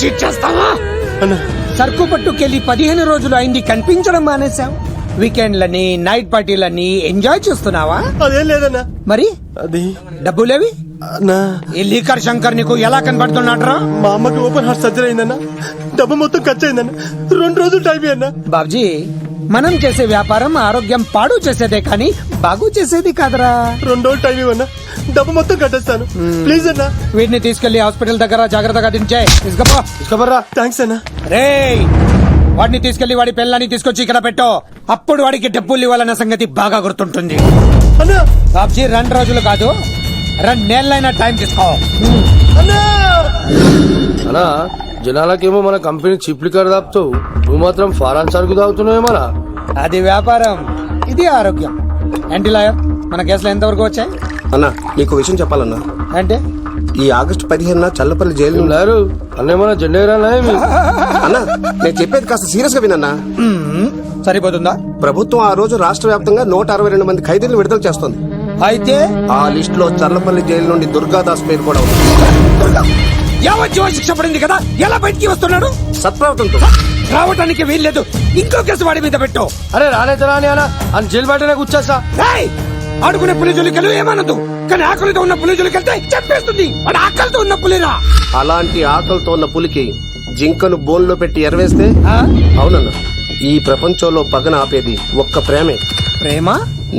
Cheat చేస్తావా? అన్నా సరుకు పట్టుకెళ్ళి 15 రోజులు అయింది, కనిపించడం మానేశావు. వీకెండ్లని నైట్ పార్టీలని ఎంజాయ్ చేస్తున్నావా? అదేం లేదన్నా. మరి అది డబ్బులేవి? అన్నా ఈ లీకర్ శంకర్ నీకు ఎలా కనబడుతున్నాడ్రా? మా అమ్మకి ఓపెన్ హార్ట్ సర్జరీ అయిందన్నా. డబ్బు మొత్తం ఖర్చు అయిందన్నా. 2 రోజులు టైం అన్నా. బాబ్జీ, మనం చేసే వ్యాపారం ఆరోగ్యం పాడు చేసేదే కానీ బాగు చేసేది కాదరా. 2 రోజులు టైం ఇవ్వన్నా. డబ్బు మొత్తం కట్టేస్తాను ప్లీజ్ అన్నా. వీటిని తీసుకెళ్లి హాస్పిటల్ దగ్గర జాగ్రత్తగా దించే. తీసుకోబర్రా. థ్యాంక్స్ అన్నా. రేయ్, వాడిని తీసుకెళ్లి వాడి పిల్లని తీసుకొచ్చి ఇక్కడ పెట్టు. అప్పుడు వాడికి డబ్బులు ఇవ్వాలన్న సంగతి బాగా గుర్తుంటుంది. అన్నా బాబ్జీ, 2 రోజులు కాదు 2 నెలలైనా టైం తీసుకో. అన్నా అనా జనాలకేమో మన కంపెనీ చీప్ లిక్కర్ తాపుతావు, నువ్వు మాత్రం ఫారెన్ సరుకు తాగుతున్నావు మన. అది వ్యాపారం, ఇది ఆరోగ్యం. ఏంటి లాయర్, మన కేసులో ఎంతవరకు వచ్చాయి? అన్నా నీకు విషయం చెప్పాలన్నా. అంటే ఈ ఆగస్టు 15 చల్లపల్లి జైలు లేరు అన్నేమన్నా జెండేరానా అన్నా, నేను చెప్పేది కాస్త సీరియస్ గా వినన్నా. సరిపోతుందా? ప్రభుత్వం ఆ రోజు రాష్ట్ర వ్యాప్తంగా 162 మంది ఖైదీలను విడుదల చేస్తోంది. అయితే ఆ లిస్ట్ లో చల్లపల్లి జైలు నుండి దుర్గాదాస్ పేరు కూడా ఉంది. యావజ్జీవ శిక్ష పడింది కదా, ఎలా బయటికి వస్తున్నాడు? సత్ప్రవర్తనతో రావటానికి వీల్లేదు. ఇంకో కేసు వాడి మీద పెట్టు. అరే రానైతే రాని అనా అని జైలు బయటనే కూర్చోసా. రేయ్, ఆడుకునే పులిజులికలు ఏమనదు, కానీ ఆకలితో ఉన్న పులిజులికెళ్తే చెప్పేస్తుంది. వాడు ఆకలితో ఉన్న పులిరా. అలాంటి ఆకలితో ఉన్న పులికి జింకను బోన్లో పెట్టి ఎరవేస్తే అవునన్నా, ఈ ప్రపంచంలో పగన ఆపేది ఒక్క ప్రేమే. ప్రేమ?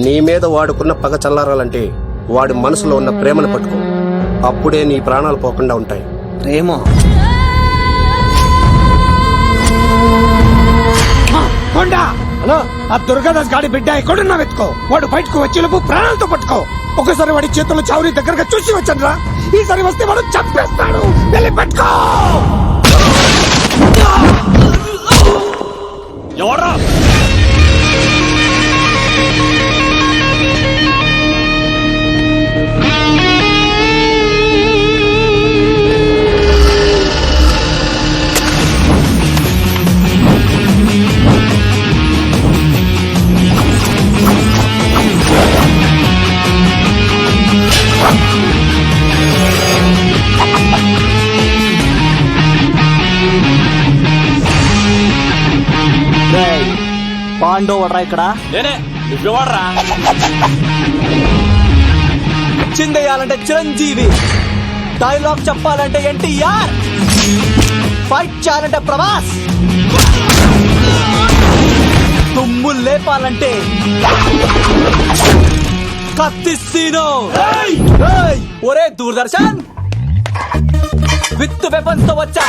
నీ మీద వాడుకున్న పగ చల్లారాలంటే వాడి మనసులో ఉన్న ప్రేమను పట్టుకో. అప్పుడే నీ ప్రాణాలు పోకుండా ఉంటాయి. ప్రేమ? కొండా, అనా ఆ దుర్గాదాస్ గాడి బిడ్డ ఎక్కడున్నా వెతుకో. వాడు బయటకు వచ్చేలోపు ప్రాణాలతో పట్టుకో. ఒకసారి వాడి చేతుల్లో చావుని దగ్గరగా చూసి వచ్చానురా. ఈసారి వస్తే వాడు చంపేస్తాడు. వెళ్ళి పట్టుకో. ఎవరా? పాండో వడ్రా ఇక్కడ చిందేయాలంటే చిరంజీవి, డైలాగ్ చెప్పాలంటే ఎన్టీఆర్, ఫైట్ చేయాలంటే ప్రభాస్, తుమ్ము లేపాలంటే కత్తిస్తీను. ఒరే దూరదర్శన్, విత్ వెపన్స్ తో వచ్చా,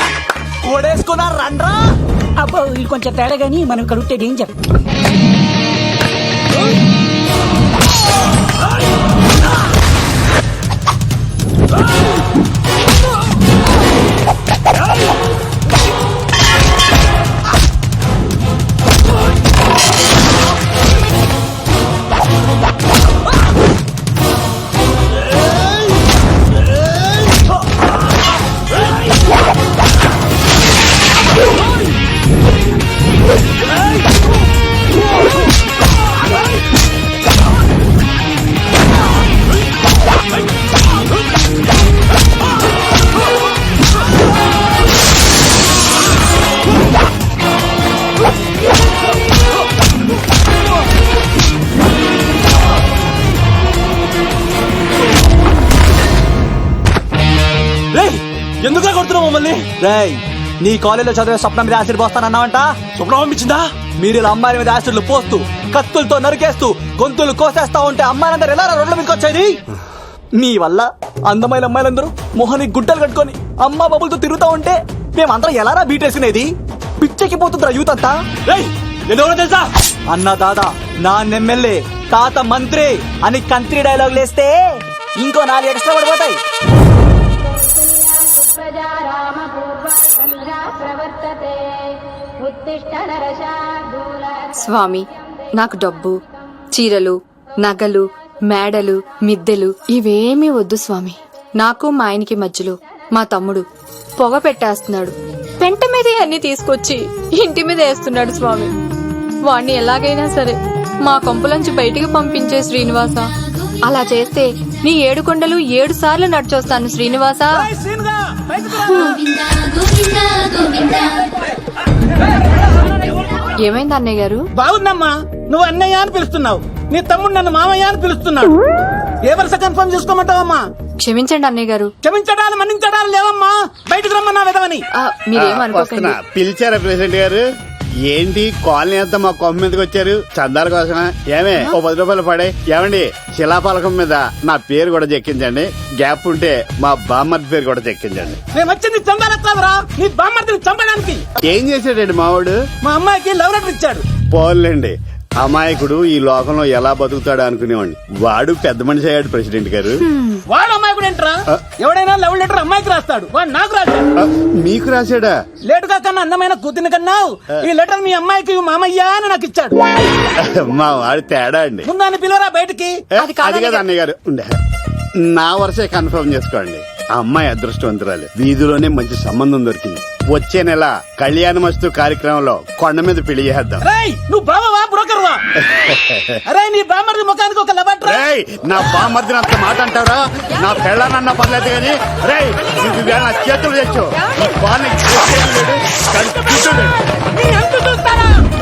ఓడేసుకున్నా రండ్రా. అబ్బో, ఇది కొంచెం తేడా గానీ మనం ఇక్కడ ఉంటే డేంజర్. ఎందుకు కొడుతున్నావు మమ్మల్ని? రేయ్, నీ కాలేజీలో చదివే స్వప్నం మీద యాసిడ్ పోస్తానన్నావంట. స్వప్నం పంపించిందా? మీరు ఇలా అమ్మాయిల మీద యాసిడ్లు పోస్తూ, కత్తులతో నరికేస్తూ, గొంతులు కోసేస్తా ఉంటే అమ్మాయిలందరూ ఎలా రోడ్ల మీదకి వచ్చేది? మీ వల్ల అందమైన అమ్మాయిలందరూ మొహానికి గుడ్డలు కట్టుకొని అమ్మా బాబులతో తిరుగుతా ఉంటే మేమందరం ఎలారా బీటేసినేది? పిచ్చెక్కిపోతుందిరా యూత్ అంతా. తెలుసా, అన్న దాదా, నా ఎమ్మెల్యే, తాత మంత్రి అని కంత్రి డైలాగ్ లేస్తే ఇంకో 4 ఎక్స్ట్రా పడిపోతాయి. స్వామి, నాకు డబ్బు, చీరలు, నగలు, మేడలు, మిద్దెలు ఇవేమీ వద్దు స్వామి. నాకు మా ఆయనకి మధ్యలో మా తమ్ముడు పొగ పెట్టేస్తున్నాడు. పెంట మీద అన్ని తీసుకొచ్చి ఇంటి మీద వేస్తున్నాడు స్వామి. వాణ్ణి ఎలాగైనా సరే మా కొంపలోంచి బయటికి పంపించే శ్రీనివాస. అలా చేస్తే నీ 7 కొండలు 7 సార్లు నడిచొస్తాను శ్రీనివాస. ఏమైంది అన్నయ్య గారు? బాగుందమ్మా, నువ్వు అన్నయ్య అని పిలుస్తున్నావు, నీ తమ్ముడు నన్ను మామయ్య అని పిలుస్తున్నాడు. ఏ వరుస కన్ఫర్మ్ చేసుకోమంటావమ్మా? క్షమించండి అన్నయ్య గారు. క్షమించడాలు మన్నించడాలు లేవమ్మా, బయటకు రమ్మన్నా విధవని. మీరేమనుకోకండి. పిలిచారా ప్రెసిడెంట్ గారు? ఏంటి కాలనీ అంతా మా కొమ్మ మీదకి వచ్చారు? చందాల కోసమా? ఏమే ఓ 10 రూపాయలు పడే. ఏమండి, శిలాపలకం మీద నా పేరు కూడా చెక్కించండి. గ్యాప్ ఉంటే మా బామ్మర్ది పేరు కూడా చెక్కించండి. నేను వచ్చింది చందాలెత్తావరా, నీ బామ్మర్దిని చంపడానికి. ఏం చేశాడండి మావాడు? మా అమ్మాయికి లవ్ లెటర్ ఇచ్చాడు. పోన్లేండి, అమాయకుడు ఈ లోకంలో ఎలా బతుకుతాడు అనుకునేవాడిని. వాడు పెద్ద మనిషి అయ్యాడు ప్రెసిడెంట్ గారు. వాడు అమ్మాయికుడు ఏంట్రా? ఎవడైనా లవ్ లెటర్ అమ్మాయికి రాస్తాడు, వాడు నాకు రాశాడు. మీకు రాశాడా? లేటుగా కన్నా అందమైన కూతురిని కన్నావు, ఈ లెటర్ మీ అమ్మాయికి మామయ్య అని నాకు ఇచ్చాడు. మా వాడు తేడా అండి. ముందాన్ని పిలవరా బయటికి. అది కదా అన్నయ్య గారు. ఉండే, నా వరుసే కన్ఫర్మ్ చేసుకోండి. ఆ అమ్మాయి అదృష్టవంతురాలు, వీధిలోనే మంచి సంబంధం దొరికింది. వచ్చే నెల కళ్యాణమస్తు కార్యక్రమంలో కొండ మీద పెళ్లి చేద్దాం. నువ్వు బావా బ్రోకర్ వా? అరే నీ బామ్మర్ది ముఖానికి ఒక లెటర్. నా బామ్మర్దిని అంత మాట అంటారా? నా పెళ్ళానన్న పర్లేదు కానీ రేయ్, నువ్వు వేళ నా చేతులు తెచ్చు.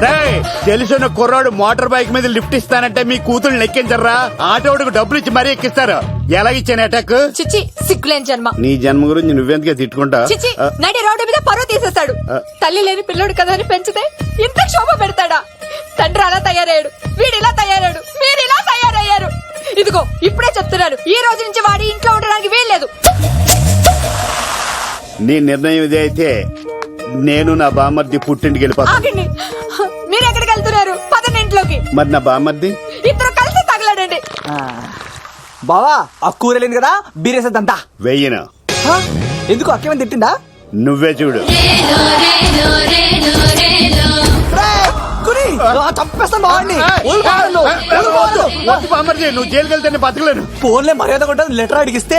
రేయ్, తెలిసిన కుర్రాడు మోటార్ బైక్ మీద లిఫ్ట్ ఇస్తానంటే మీ కూతురు ఎక్కించరా? ఆటోడికి డబ్బులు ఇచ్చి మరీ ఎక్కిస్తారు. ఎలా ఇచ్చాను అటాక్? చిచ్చి, సిగ్గులేని జన్మ. నీ జన్మ గురించి నువ్వెందుకే తిట్టుకుంటా? చిచ్చి, నడి రోడ్డు మీద పరువు తీసేస్తాడు. తల్లి లేని పిల్లోడు కదా అని పెంచితే ఇంత శోభ పెడతాడా? తండ్రి అలా తయారయ్యాడు, వీడిలా తయారయ్యాడు, మీరు ఇలా తయారయ్యారు. ఇదిగో ఇప్పుడే చెప్తున్నాను, ఈ రోజు నుంచి వాడి ఇంట్లో ఉండడానికి వీల్లేదు. నీ నిర్ణయం ఇదే అయితే నేను నా బామ్మర్ది పుట్టింటికి వెళ్ళిపోతాను. ఆగండి, మీరు ఎక్కడికి వెళ్తున్నారు? పదండి ఇంట్లోకి. మరి నా బామ్మర్ది? ఇద్దరు కలిసి తగలడండి. బావా, ఆ కూర లేదు కదా, బీరేసేద్దంతా. వెయ్యను. ఎందుకు అక్కేమని తిట్టిందా? నువ్వే చూడు. చంపేస్తాను బాగుండి. నువ్వు జైలుకి వెళ్తే బతకలేను. ఫోన్లే మర్యాద కూడా లెటర్ అడిగిస్తే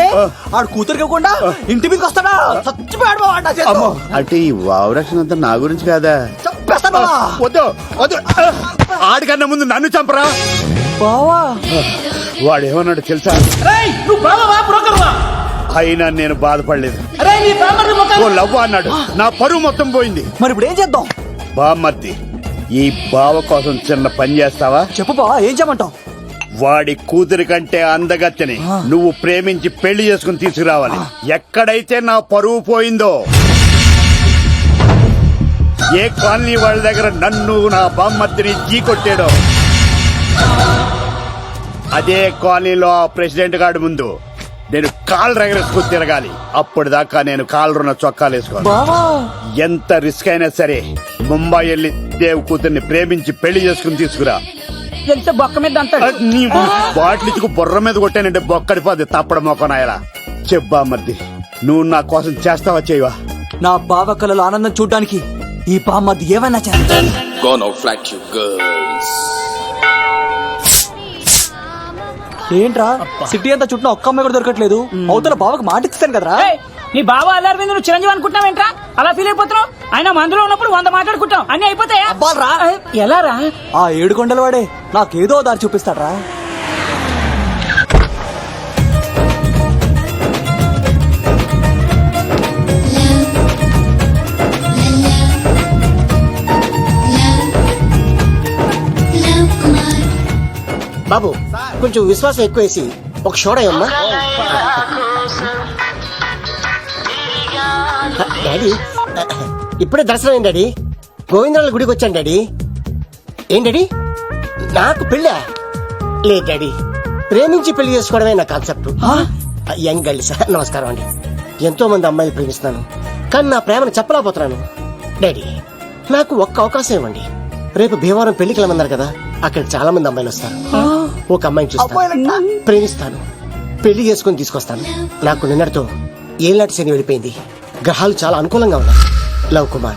ఆడు కూతురికి ఇవ్వకుండా ఇంటి మీదకి వస్తాడా? చచ్చిపోయాడు బావా. అంటే ఈ వావరక్షణ అంతా నా గురించి కాదా? చంపేస్తాను బావా. వద్దు వద్దు, ఆడికన్నా ముందు నన్ను చంపరా బావా. వాడేమన్నాడు తెలుసా? నువ్వు బావా బ్రోకర్ వా? అయినా నేను బాధపడలేదు. అరే నీ బామ్మర్ది ఓ ముఖానికి. లవ్ అన్నాడు, నా పరువు మొత్తం పోయింది. మరి ఇప్పుడు ఏం చేద్దాం? బామ్మర్ది, ఈ బావ కోసం చిన్న పని చేస్తావా? చెప్పు బావా, ఏం చేయమంటావు? వాడి కూతురి కంటే అందగత్తెని నువ్వు ప్రేమించి పెళ్లి చేసుకుని తీసుకురావాలి. ఎక్కడైతే నా పరువు పోయిందో, ఏ కాలనీ వాళ్ళ దగ్గర నన్ను నా బామ్మర్దిని జీ కొట్టాడో, అదే కాలనీలో ఆ ప్రెసిడెంట్ గారి ముందు నేను కాళ్ళు రగరేసుకుని తిరగాలి. అప్పుడు దాకా నేను కాళ్ళున్న చొక్కాలు వేసుకోను. ఎంత రిస్క్ అయినా సరే ముంబై వెళ్ళి దేవ్ కూతుర్ని ప్రేమించి పెళ్లి చేసుకుని తీసుకురా. ఎంత బొక్క మీద అంటాడు. నీ బాటిలికి బుర్ర మీద కొట్టానంటే బొక్కడిపోద్ది తప్పడ మొక్కనాయలా. చెప్పా మర్ది, నువ్వు నా కోసం చేస్తావా చేయవా? నా బావ కళలో ఆనందం చూడడానికి ఈ బామ్మది ఏమైనా చేస్తాను. ఏంట్రా సిటీ అంతా చుట్టూ ఒక్క అమ్మాయి కూడా దొరకట్లేదు. అవతల బావకు మాట ఇస్తాను కదరా. నీ బావ అల్లరి మీద నువ్వు చిరంజీవి అనుకుంటున్నావేంట్రా? అలా ఫీల్ అయిపోతున్నావు. ఆయన మందులో ఉన్నప్పుడు 100 మాట్లాడుకుంటాం, అన్ని అయిపోతాయా? అబ్బాల్రా. ఎలా రా? ఆ 7 కొండల వాడే నాకేదో దారి చూపిస్తాడ్రా. బాబు, కొంచెం విశ్వాసం ఎక్కువేసి ఒక షోడయమ్మా. డాడీ, ఇప్పుడే దర్శనం అయింది డాడీ. గోవిందరాల గుడికి వచ్చాను డాడీ. ఏం డాడీ, నాకు పెళ్ళా? లేదు డాడీ, ప్రేమించి పెళ్లి చేసుకోవడమే నా కాన్సెప్ట్. యంగ్ గర్ల్స్, నమస్కారం అండి. ఎంతో మంది అమ్మాయిలు ప్రేమిస్తున్నాను, కానీ నా ప్రేమను చెప్పలేకపోతున్నాను. డాడీ, నాకు ఒక్క అవకాశం ఇవ్వండి. రేపు భీమవరం పెళ్లికి వెళ్ళమన్నారు కదా, అక్కడ చాలా మంది అమ్మాయిలు వస్తారు. ఒక అమ్మాయిని చూస్తాను, ప్రేమిస్తాను, పెళ్లి చేసుకుని తీసుకొస్తాను. నాకు నిన్నటితో ఏళ్ళనాటి శని వెళ్ళిపోయింది. గ్రహాలు చాలా అనుకూలంగా ఉన్నాయి. లవ్ కుమార్.